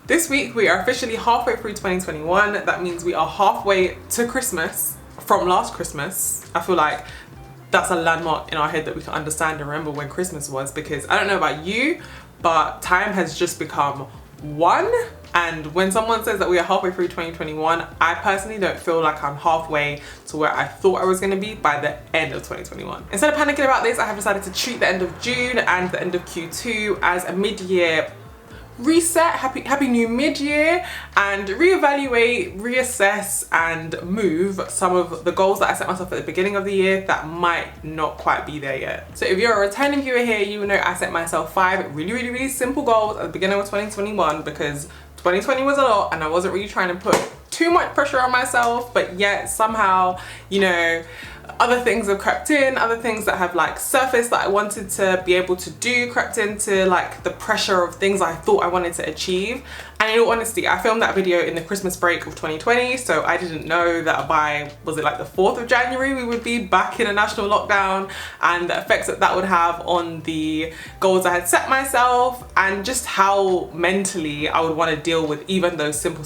This week we are officially halfway through 2021. That means we are halfway to Christmas from last Christmas. I feel like that's a landmark in our head that we can understand and remember when Christmas was, because I don't know about you, but time has just become one. And when someone says that we are halfway through 2021, I personally don't feel like I'm halfway to where I thought I was going to be by the end of 2021. Instead of panicking about this, I have decided to treat the end of June and the end of Q2 as a mid-year reset, happy new mid-year, and reevaluate, reassess and move some of the goals that I set myself at the beginning of the year that might not quite be there yet. So if you're a returning viewer here, you will know I set myself 5 really simple goals at the beginning of 2021 because 2020 was a lot and I wasn't really trying to put too much pressure on myself, but yet somehow, you know, other things have crept in, other things that have like surfaced that I wanted to be able to do crept into like the pressure of things I thought I wanted to achieve. And in all honesty, I filmed that video in the Christmas break of 2020, so I didn't know that by, was it like the 4th of January, we would be back in a national lockdown, and the effects that that would have on the goals I had set myself and just how mentally I would want to deal with even those simple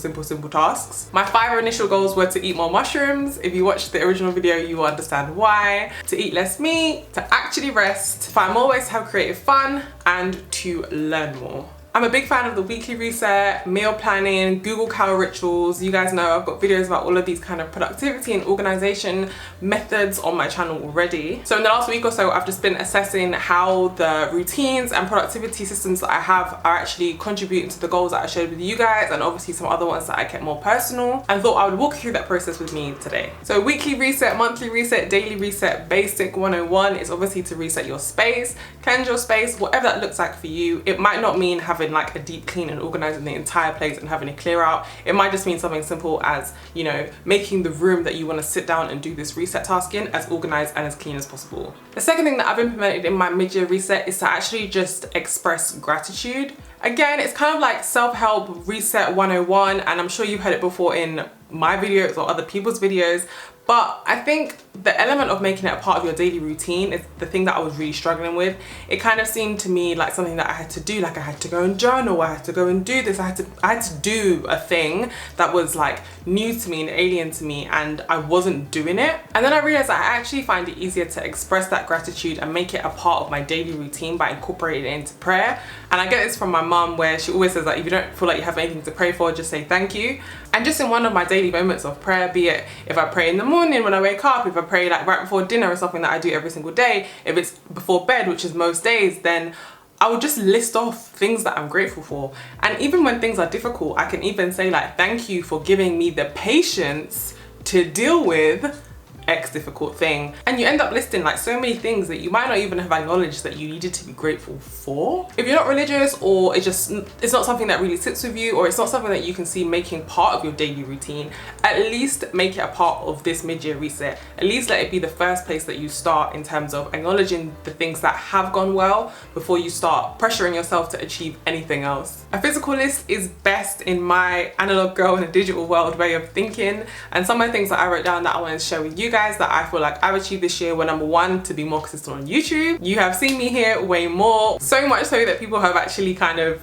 tasks. My 5 initial goals were to eat more mushrooms. If you watched the original video, you will understand why. To eat less meat, to actually rest, find more ways to have creative fun, and to learn more. I'm a big fan of the weekly reset, meal planning, Google Cal rituals. You guys know I've got videos about all of these kind of productivity and organization methods on my channel already. So in the last week or so, I've just been assessing how the routines and productivity systems that I have are actually contributing to the goals that I shared with you guys, and obviously some other ones that I kept more personal, and thought I would walk you through that process with me today. So weekly reset, monthly reset, daily reset, basic 101 is obviously to reset your space, cleanse your space, whatever that looks like for you. It might not mean having like a deep clean and organizing the entire place and having a clear out. It might just mean something simple as, you know, making the room that you want to sit down and do this reset task in as organized and as clean as possible. The second thing that I've implemented in my mid-year reset is to actually just express gratitude. Again, it's kind of like self-help reset 101, and I'm sure you've heard it before in my videos or other people's videos, but I think the element of making it a part of your daily routine is the thing that I was really struggling with. It kind of seemed to me like something that I had to do, like I had to go and journal, I had to go and do this, I had to do a thing that was like new to me and alien to me, and I wasn't doing it. And then I realized that I actually find it easier to express that gratitude and make it a part of my daily routine by incorporating it into prayer. And I get this from my mum, where she always says that if you don't feel like you have anything to pray for, just say thank you. And just in one of my daily moments of prayer, be it if I pray in the morning when I wake up, if I pray like right before dinner or something that I do every single day, if it's before bed, which is most days, then I would just list off things that I'm grateful for. And even when things are difficult, I can even say like, thank you for giving me the patience to deal with X difficult thing. And you end up listing like so many things that you might not even have acknowledged that you needed to be grateful for. If you're not religious, or it's not something that really sits with you, or it's not something that you can see making part of your daily routine, at least make it a part of this mid-year reset. At least let it be the first place that you start in terms of acknowledging the things that have gone well before you start pressuring yourself to achieve anything else. A physical list is best in my analog girl in a digital world way of thinking, and some of the things that I wrote down that I wanted to share with you guys that I feel like I've achieved this year were: number 1, to be more consistent on YouTube. You have seen me here way more, so much so that people have actually kind of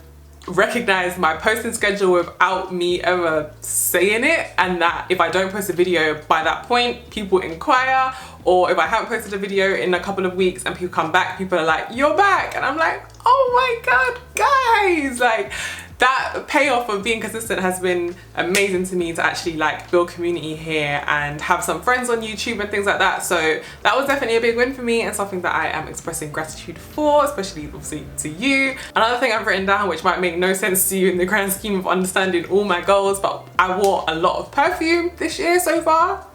recognized my posting schedule without me ever saying it, and that if I don't post a video by that point, people inquire. Or if I haven't posted a video in a couple of weeks and people come back, people are like, you're back, and I'm like, oh my god, guys, like that payoff of being consistent has been amazing to me, to actually like build community here and have some friends on YouTube and things like that. So that was definitely a big win for me and something that I am expressing gratitude for, especially obviously to you. Another thing I've written down, which might make no sense to you in the grand scheme of understanding all my goals, but I wore a lot of perfume this year so far.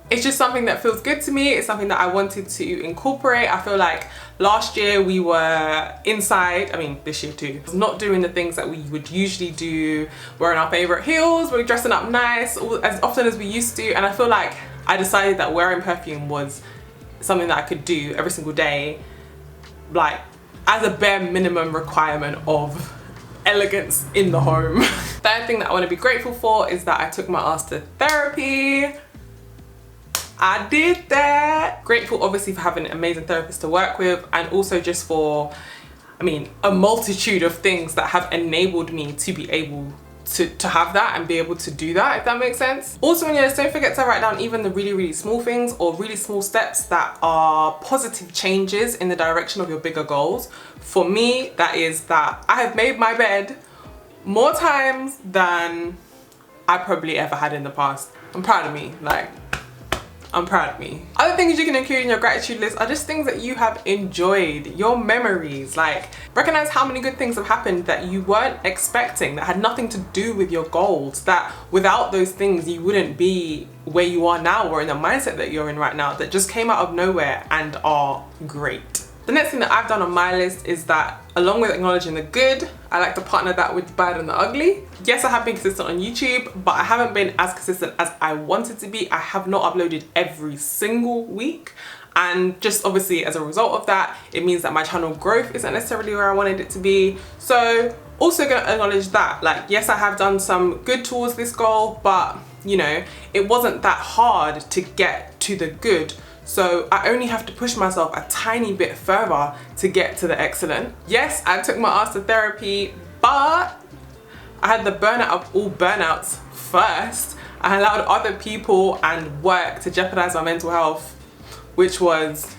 It's just something that feels good to me. It's something that I wanted to incorporate. I feel like last year we were inside, I mean this year too, not doing the things that we would usually do, wearing our favorite heels, we're dressing up nice as often as we used to, and I feel like I decided that wearing perfume was something that I could do every single day, like as a bare minimum requirement of elegance in the home. Third thing that I want to be grateful for is that I took my ass to therapy. I did that. Grateful obviously for having an amazing therapist to work with, and also just for I mean, a multitude of things that have enabled me to be able to have that and be able to do that, if that makes sense. Also on your list, don't forget to write down even the really small things or really small steps that are positive changes in the direction of your bigger goals. For me, that is that I have made my bed more times than I probably ever had in the past. I'm proud of me, like, I'm proud of me. Other things you can include in your gratitude list are just things that you have enjoyed, your memories. Like, recognize how many good things have happened that you weren't expecting, that had nothing to do with your goals, that without those things you wouldn't be where you are now or in the mindset that you're in right now, that just came out of nowhere and are great. The next thing that I've done on my list is that, along with acknowledging the good, I like to partner that with the bad and the ugly. Yes, I have been consistent on YouTube, but I haven't been as consistent as I wanted to be. I have not uploaded every single week. And just obviously as a result of that, it means that my channel growth isn't necessarily where I wanted it to be. So also gonna acknowledge that, like, yes, I have done some good towards this goal, but you know, it wasn't that hard to get to the good. So I only have to push myself a tiny bit further to get to the excellent. Yes, I took my ass to therapy, but I had the burnout of all burnouts first. I allowed other people and work to jeopardize my mental health, which was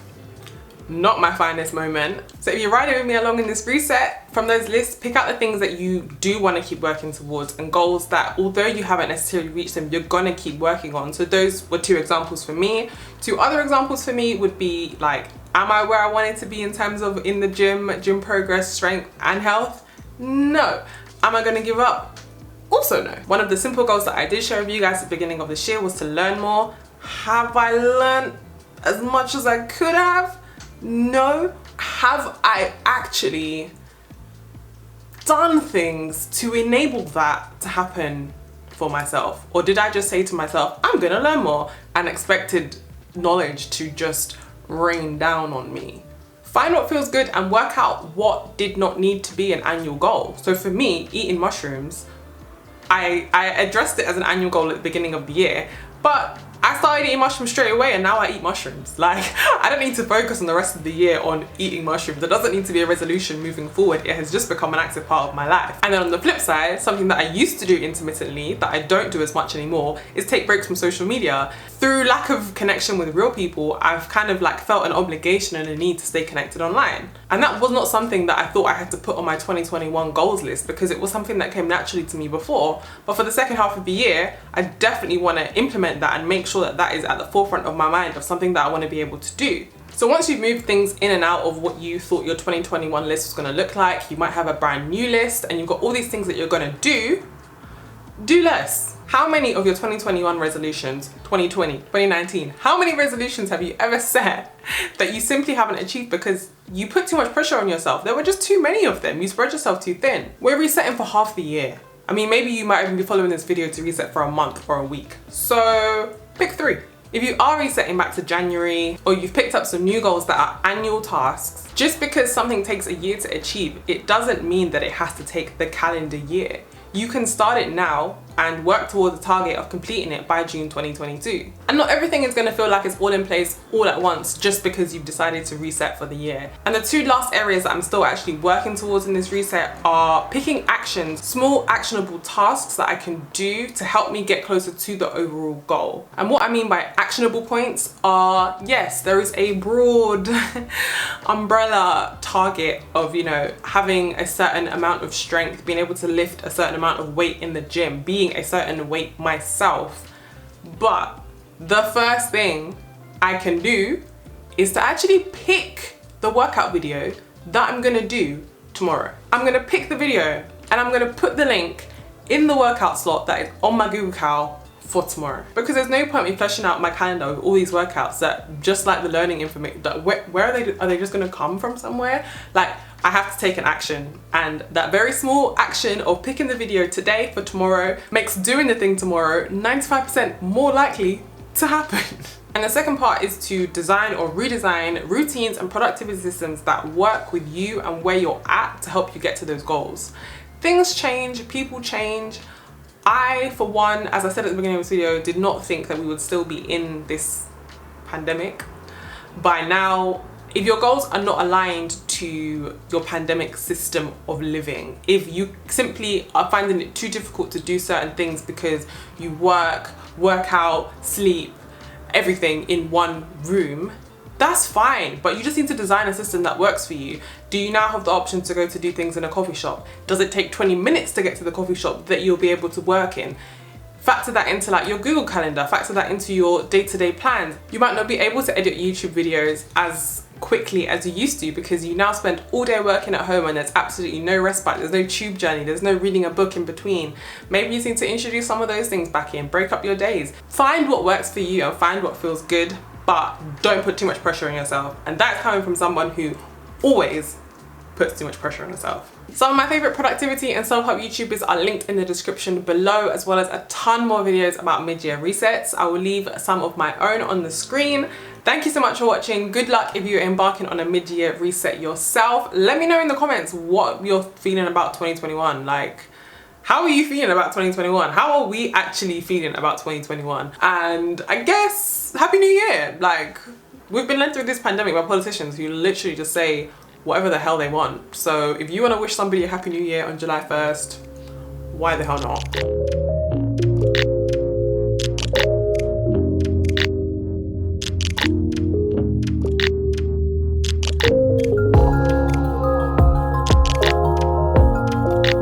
not my finest moment. So if you're riding with me along in this reset, from those lists, pick out the things that you do want to keep working towards and goals that, although you haven't necessarily reached them, you're gonna keep working on. So those were 2 examples for me. 2 other examples for me would be like, am I where I wanted to be in terms of in the gym progress, strength and health? No. Am I gonna give up? Also no. One of the simple goals that I did share with you guys at the beginning of this year was to learn more. Have I learned as much as I could have? No. Have I actually done things to enable that to happen for myself? Or did I just say to myself, I'm gonna learn more, and expected knowledge to just rain down on me? Find what feels good and work out what did not need to be an annual goal. So for me, eating mushrooms, I addressed it as an annual goal at the beginning of the year, but I started eating mushrooms straight away and now I eat mushrooms. Like, I don't need to focus on the rest of the year on eating mushrooms. There doesn't need to be a resolution moving forward. It has just become an active part of my life. And then on the flip side, something that I used to do intermittently that I don't do as much anymore is take breaks from social media. Through lack of connection with real people, I've kind of like felt an obligation and a need to stay connected online. And that was not something that I thought I had to put on my 2021 goals list, because it was something that came naturally to me before. But for the second half of the year, I definitely want to implement that and make sure that that is at the forefront of my mind of something that I want to be able to do. So once you've moved things in and out of what you thought your 2021 list was going to look like, you might have a brand new list and you've got all these things that you're going to do less. How many of your 2021 resolutions, 2020, 2019, how many resolutions have you ever set that you simply haven't achieved because you put too much pressure on yourself? There were just too many of them. You spread yourself too thin. We're resetting for half the year. I mean, maybe you might even be following this video to reset for a month or a week. So pick 3. If you are resetting back to January, or you've picked up some new goals that are annual tasks, just because something takes a year to achieve, it doesn't mean that it has to take the calendar year. You can start it now and work towards the target of completing it by June 2022. And not everything is going to feel like it's all in place all at once just because you've decided to reset for the year. And the 2 last areas that I'm still actually working towards in this reset are picking actions, small actionable tasks that I can do to help me get closer to the overall goal. And what I mean by actionable points are, yes, there is a broad umbrella target of, you know, having a certain amount of strength, being able to lift a certain amount of weight in the gym, being a certain weight myself. But the first thing I can do is to actually pick the workout video that I'm gonna do tomorrow. I'm gonna pick the video and I'm gonna put the link in the workout slot that is on my Google Cal for tomorrow. Because there's no point me fleshing out my calendar with all these workouts that, just like the learning information, that where are they just gonna come from somewhere? Like, I have to take an action, and that very small action of picking the video today for tomorrow makes doing the thing tomorrow 95% more likely to happen. And the second part is to design or redesign routines and productivity systems that work with you and where you're at to help you get to those goals. Things change, people change. I, for one, as I said at the beginning of this video, did not think that we would still be in this pandemic. By now, if your goals are not aligned to your pandemic system of living. If you simply are finding it too difficult to do certain things because you work out, sleep, everything in one room, that's fine, but you just need to design a system that works for you. Do you now have the option to go to do things in a coffee shop? Does it take 20 minutes to get to the coffee shop that you'll be able to work in? Factor that into like your Google Calendar, factor that into your day-to-day plans. You might not be able to edit YouTube videos as quickly as you used to because you now spend all day working at home and there's absolutely no respite, there's no tube journey, there's no reading a book in between. Maybe you need to introduce some of those things back in, break up your days. Find what works for you and find what feels good, but don't put too much pressure on yourself. And that's coming from someone who always puts too much pressure on herself. Some of my favorite productivity and self-help YouTubers are linked in the description below, as well as a ton more videos about mid-year resets. I will leave some of my own on the screen. Thank you so much for watching. Good luck if you're embarking on a mid-year reset yourself. Let me know in the comments what you're feeling about 2021. Like, how are you feeling about 2021? How are we actually feeling about 2021? And I guess, Happy New Year. Like, we've been led through this pandemic by politicians who literally just say whatever the hell they want. So if you want to wish somebody a Happy New Year on July 1st, why the hell not?